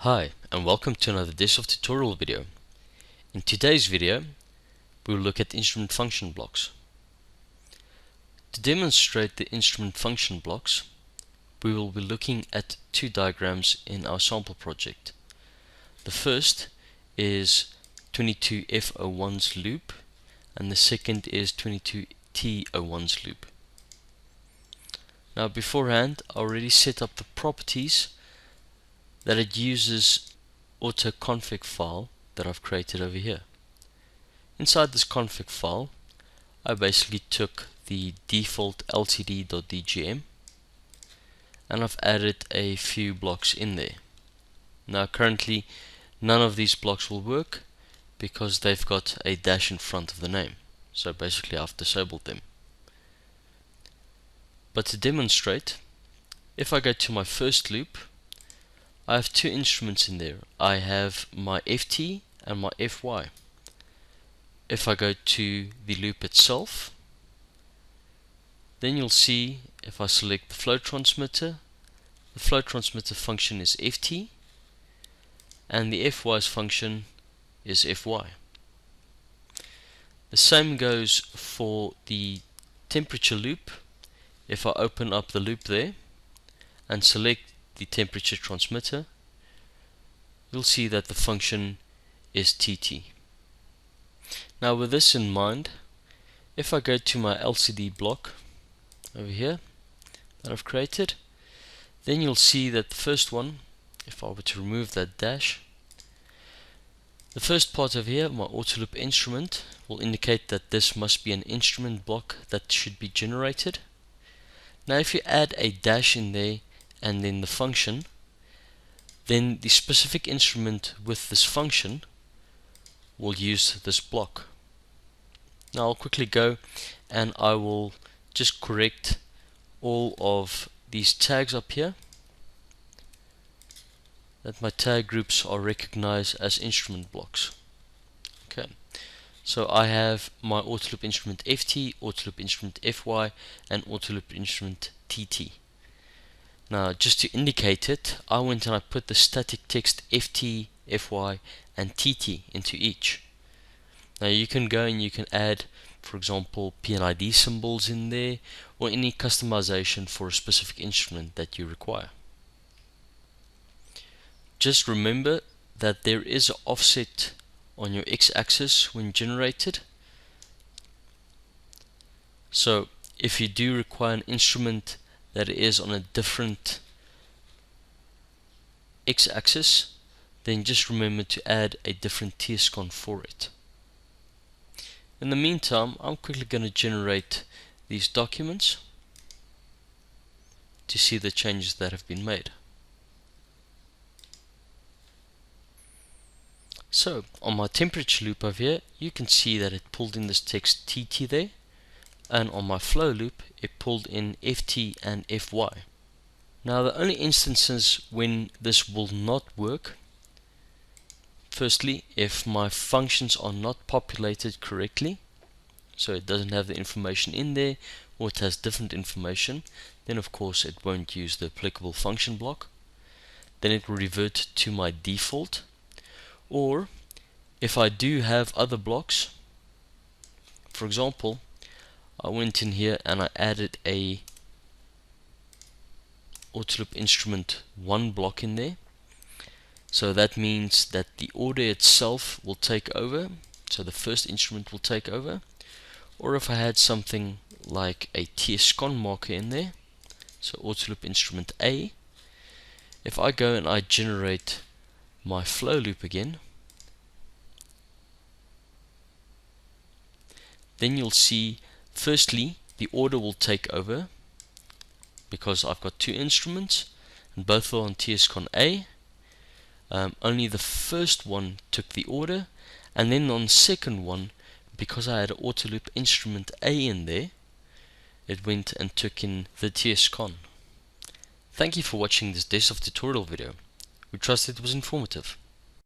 Hi, and welcome to another DSoft tutorial video. In today's video, we will look at instrument function blocks. To demonstrate the instrument function blocks, we will be looking at two diagrams in our sample project. The first is 22F01's loop, and the second is 22T01's loop. Now beforehand, I already set up the properties that it uses auto config file that I've created over here. Inside this config file, I basically took the default ltd.dgm and I've added a few blocks in there. Now currently none of these blocks will work because they've got a dash in front of the name, so basically I've disabled them. But to demonstrate, if I go to my first loop, I have two instruments in there. I have my FT and my FY. If I go to the loop itself, then you'll see if I select the flow transmitter function is FT and the FY's function is FY. The same goes for the temperature loop. If I open up the loop there and select the temperature transmitter, you'll see that the function is TT. Now with this in mind, if I go to my LCD block over here that I've created, then you'll see that the first one, if I were to remove that dash, the first part over here, my auto loop instrument, will indicate that this must be an instrument block that should be generated. Now if you add a dash in there and then the function, then the specific instrument with this function will use this block. Now I'll quickly go and I will just correct all of these tags up here, that my tag groups are recognized as instrument blocks. Okay, so I have my auto loop instrument FT, auto loop instrument FY, and auto loop instrument TT. Now just to indicate it, I went and I put the static text FT, FY and TT into each. Now you can go and you can add, for example, PNID symbols in there, or any customization for a specific instrument that you require. Just remember that there is an offset on your x-axis when generated. So if you do require an instrument that is on a different x-axis, then just remember to add a different tscon for it. In the meantime, I'm quickly going to generate these documents to see the changes that have been made. So on my temperature loop over here, you can see that it pulled in this text TT there, and on my flow loop it pulled in FT and FY. Now the only instances when this will not work, firstly, if my functions are not populated correctly, so it doesn't have the information in there, or it has different information, then of course it won't use the applicable function block. Then it will revert to my default. Or if I do have other blocks, for example, I went in here and I added a auto loop instrument 1 block in there. So that means that the order itself will take over, so the first instrument will take over. Or if I had something like a tscon marker in there, so auto loop instrument A, if I go and I generate my flow loop again, then you'll see firstly the order will take over because I've got two instruments and both are on tscon A. Only the first one took the order, and then on the second one, because I had an auto loop instrument A in there, it went and took in the tscon. Thank you for watching this DSoft tutorial video. We trust it was informative.